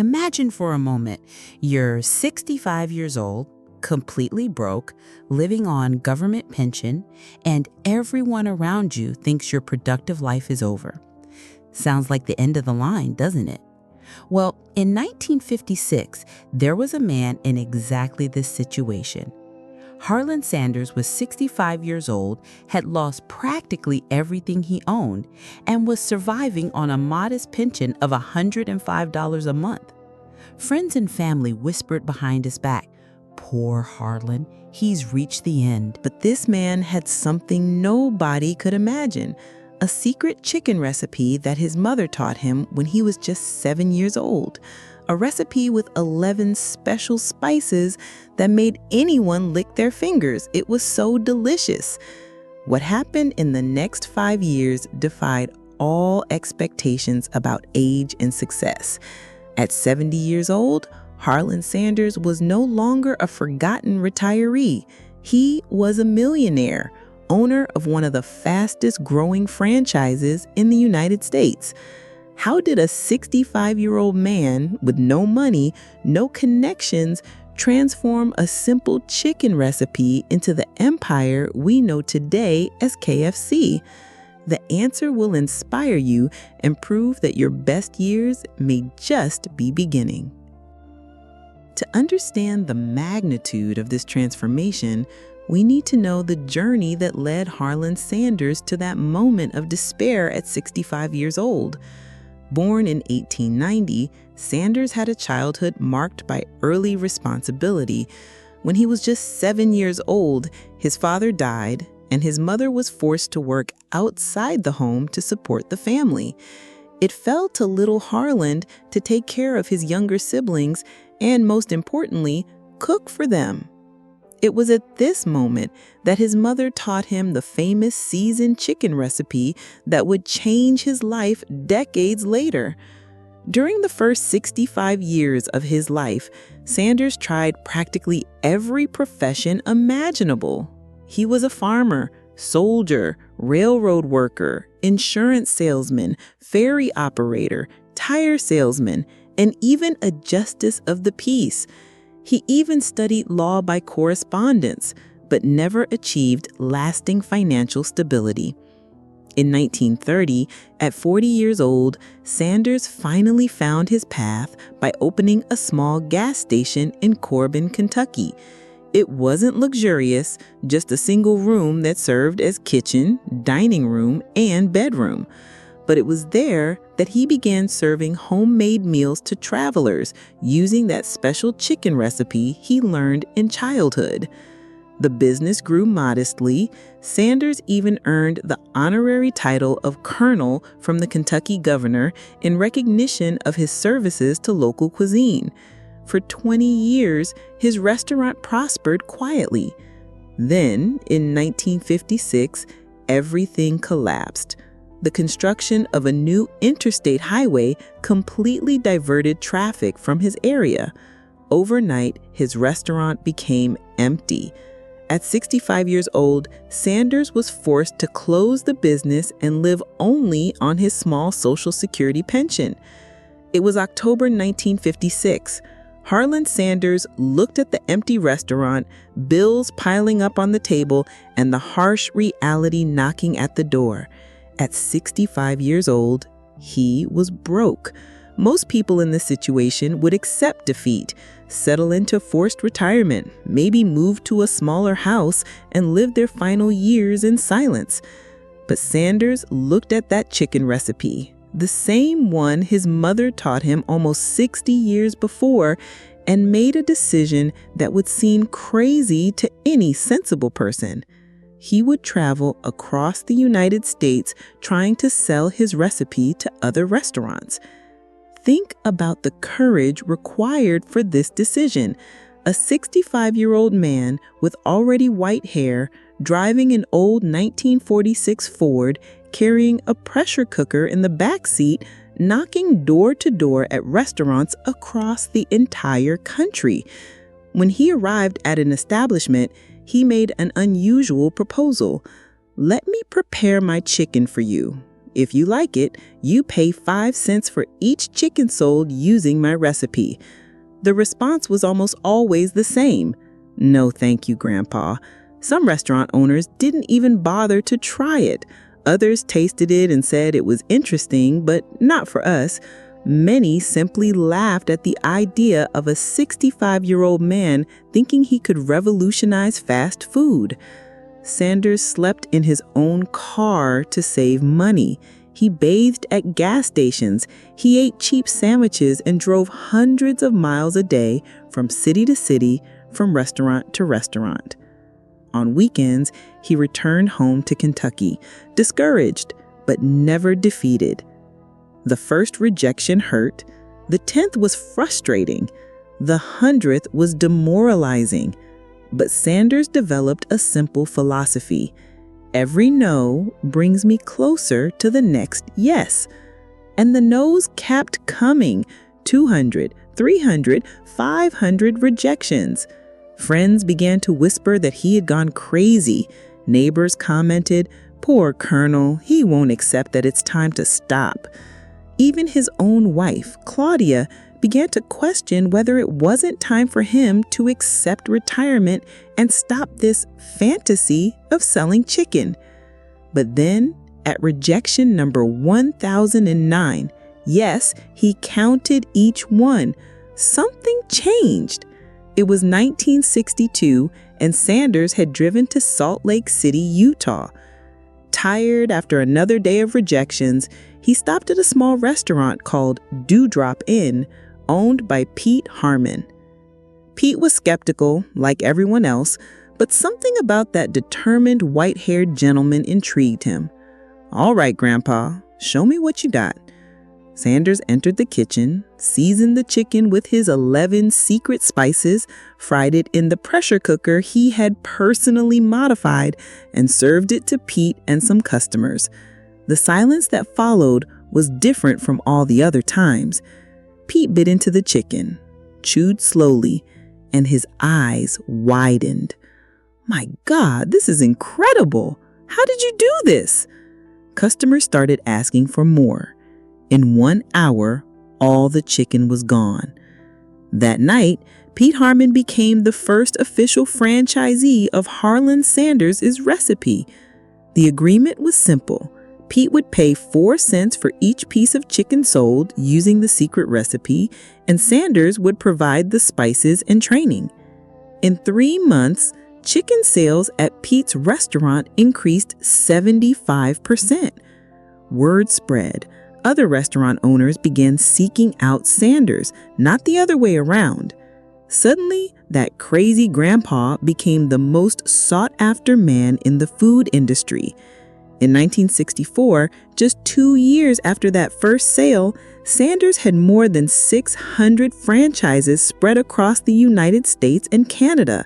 Imagine for a moment you're 65 years old, completely broke, living on government pension, and everyone around you thinks your productive life is over. Sounds like the end of the line, doesn't it? Well, in 1956, there was a man in exactly this situation. Harland Sanders was 65 years old, had lost practically everything he owned, and was surviving on a modest pension of $105 a month. Friends and family whispered behind his back, "Poor Harland, he's reached the end." But this man had something nobody could imagine, a secret chicken recipe that his mother taught him when he was just 7 years old. A recipe with 11 special spices that made anyone lick their fingers. It was so delicious. What happened in the next 5 years defied all expectations about age and success. At 70 years old, Harland Sanders was no longer a forgotten retiree. He was a millionaire, owner of one of the fastest growing franchises in the United States. How did a 65-year-old man with no money, no connections, transform a simple chicken recipe into the empire we know today as KFC? The answer will inspire you and prove that your best years may just be beginning. To understand the magnitude of this transformation, we need to know the journey that led Harland Sanders to that moment of despair at 65 years old. Born in 1890, Sanders had a childhood marked by early responsibility. When he was just 7 years old, his father died, and his mother was forced to work outside the home to support the family. It fell to little Harland to take care of his younger siblings and, most importantly, cook for them. It was at this moment that his mother taught him the famous seasoned chicken recipe that would change his life decades later. During the first 65 years of his life, Sanders tried practically every profession imaginable. He was a farmer, soldier, railroad worker, insurance salesman, ferry operator, tire salesman, and even a justice of the peace. He even studied law by correspondence, but never achieved lasting financial stability. In 1930, at 40 years old, Sanders finally found his path by opening a small gas station in Corbin, Kentucky. It wasn't luxurious, just a single room that served as kitchen, dining room, and bedroom. But it was there that he began serving homemade meals to travelers using that special chicken recipe he learned in childhood. The business grew modestly. Sanders even earned the honorary title of colonel from the Kentucky governor in recognition of his services to local cuisine. For 20 years, his restaurant prospered quietly. Then, in 1956, everything collapsed. The construction of a new interstate highway completely diverted traffic from his area. Overnight, his restaurant became empty. At 65 years old, Sanders was forced to close the business and live only on his small Social Security pension. It was October 1956. Harland Sanders looked at the empty restaurant, bills piling up on the table, and the harsh reality knocking at the door. At 65 years old, he was broke. Most people in this situation would accept defeat, settle into forced retirement, maybe move to a smaller house and live their final years in silence. But Sanders looked at that chicken recipe, the same one his mother taught him almost 60 years before, and made a decision that would seem crazy to any sensible person. He would travel across the United States trying to sell his recipe to other restaurants. Think about the courage required for this decision. A 65-year-old man with already white hair, driving an old 1946 Ford, carrying a pressure cooker in the back seat, knocking door to door at restaurants across the entire country. When he arrived at an establishment, he made an unusual proposal. "Let me prepare my chicken for you. If you like it, you pay 5 cents for each chicken sold using my recipe. The response was almost always the same. No, thank you, Grandpa. Some restaurant owners didn't even bother to try it. Others tasted it and said it was interesting, but not for us. Many simply laughed at the idea of a 65-year-old man thinking he could revolutionize fast food. Sanders slept in his own car to save money. He bathed at gas stations. He ate cheap sandwiches and drove hundreds of miles a day from city to city, from restaurant to restaurant. On weekends, he returned home to Kentucky, discouraged, but never defeated. The first rejection hurt. The 10th was frustrating. The 100th was demoralizing. But Sanders developed a simple philosophy. Every no brings me closer to the next yes. And the no's kept coming. 200, 300, 500 rejections. Friends began to whisper that he had gone crazy. Neighbors commented, "Poor Colonel, he won't accept that it's time to stop." Even his own wife, Claudia, began to question whether it wasn't time for him to accept retirement and stop this fantasy of selling chicken. But then, at rejection number 1009, yes, he counted each one, something changed. It was 1962, and Sanders had driven to Salt Lake City, Utah. Tired after another day of rejections, he stopped at a small restaurant called Dewdrop Inn, owned by Pete Harmon. Pete was skeptical, like everyone else, but something about that determined white-haired gentleman intrigued him. "All right, Grandpa, show me what you got." Sanders entered the kitchen, seasoned the chicken with his 11 secret spices, fried it in the pressure cooker he had personally modified, and served it to Pete and some customers. The silence that followed was different from all the other times. Pete bit into the chicken, chewed slowly, and his eyes widened. "My God, this is incredible! How did you do this?" Customers started asking for more. In 1 hour, all the chicken was gone. That night, Pete Harmon became the first official franchisee of Harland Sanders' recipe. The agreement was simple. Pete would pay 4 cents for each piece of chicken sold using the secret recipe, and Sanders would provide the spices and training. In 3 months, chicken sales at Pete's restaurant increased 75%. Word spread. Other restaurant owners began seeking out Sanders, not the other way around. Suddenly, that crazy grandpa became the most sought-after man in the food industry. In 1964, just 2 years after that first sale, Sanders had more than 600 franchises spread across the United States and Canada.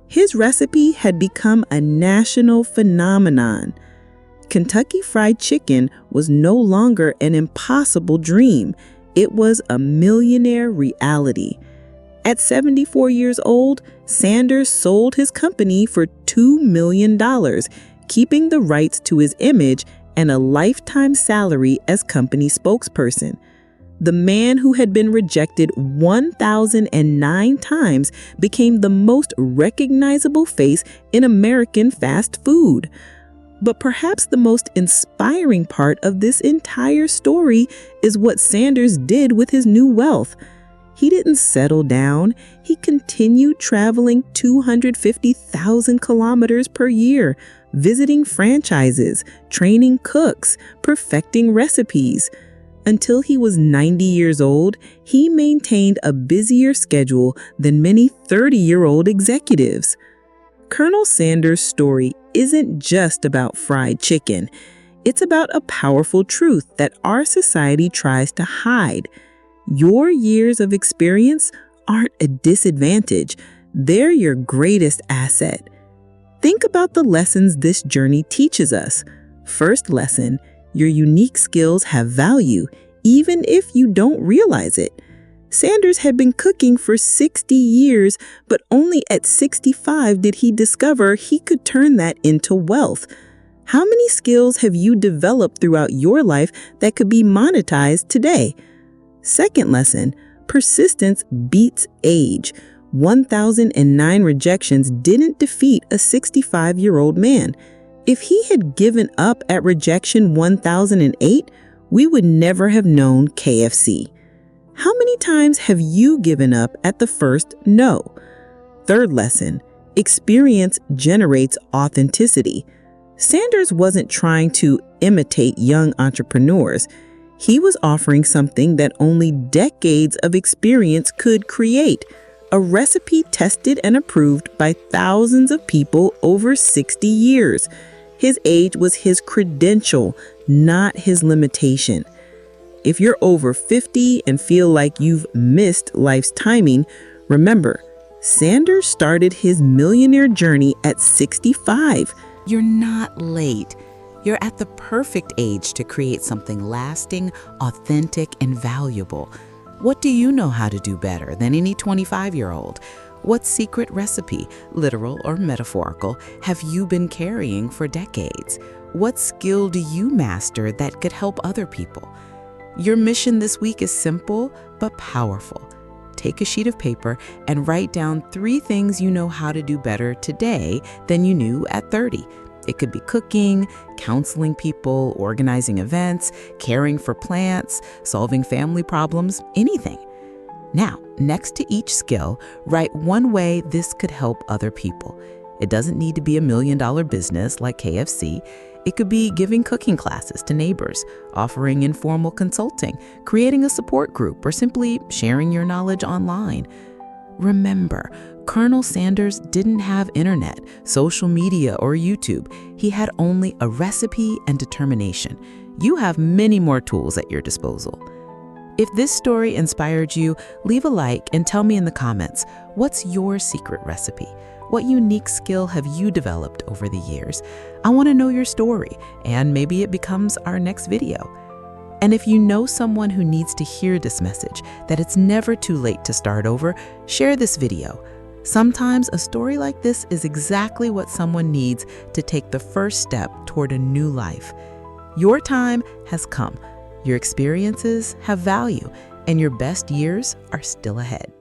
His recipe had become a national phenomenon. Kentucky Fried Chicken was no longer an impossible dream. It was a millionaire reality. At 74 years old, Sanders sold his company for $2 million, keeping the rights to his image and a lifetime salary as company spokesperson. The man who had been rejected 1,009 times became the most recognizable face in American fast food. But perhaps the most inspiring part of this entire story is what Sanders did with his new wealth. He didn't settle down. He continued traveling 250,000 kilometers per year, visiting franchises, training cooks, perfecting recipes. Until he was 90 years old, he maintained a busier schedule than many 30-year-old executives. Colonel Sanders' story isn't just about fried chicken. It's about a powerful truth that our society tries to hide. Your years of experience aren't a disadvantage. They're your greatest asset. Think about the lessons this journey teaches us. First lesson, your unique skills have value, even if you don't realize it. Sanders had been cooking for 60 years, but only at 65 did he discover he could turn that into wealth. How many skills have you developed throughout your life that could be monetized today? Second lesson, persistence beats age. 1,009 rejections didn't defeat a 65-year-old man. If he had given up at rejection 1008, we would never have known KFC. How many times have you given up at the first no? Third lesson, experience generates authenticity. Sanders wasn't trying to imitate young entrepreneurs. He was offering something that only decades of experience could create, a recipe tested and approved by thousands of people over 60 years. His age was his credential, not his limitation. If you're over 50 and feel like you've missed life's timing, remember, Sanders started his millionaire journey at 65. You're not late. You're at the perfect age to create something lasting, authentic, and valuable. What do you know how to do better than any 25-year-old? What secret recipe, literal or metaphorical, have you been carrying for decades? What skill do you master that could help other people? Your mission this week is simple but powerful. Take a sheet of paper and write down 3 things you know how to do better today than you knew at 30. It could be cooking, counseling people, organizing events, caring for plants, solving family problems, anything. Now, next to each skill, write one way this could help other people. It doesn't need to be a $1 million business like KFC. It could be giving cooking classes to neighbors, offering informal consulting, creating a support group, or simply sharing your knowledge online. Remember, Colonel Sanders didn't have internet, social media, or YouTube. He had only a recipe and determination. You have many more tools at your disposal. If this story inspired you, leave a like and tell me in the comments, what's your secret recipe? What unique skill have you developed over the years? I want to know your story, and maybe it becomes our next video. And if you know someone who needs to hear this message, that it's never too late to start over, share this video. Sometimes a story like this is exactly what someone needs to take the first step toward a new life. Your time has come. Your experiences have value, and your best years are still ahead.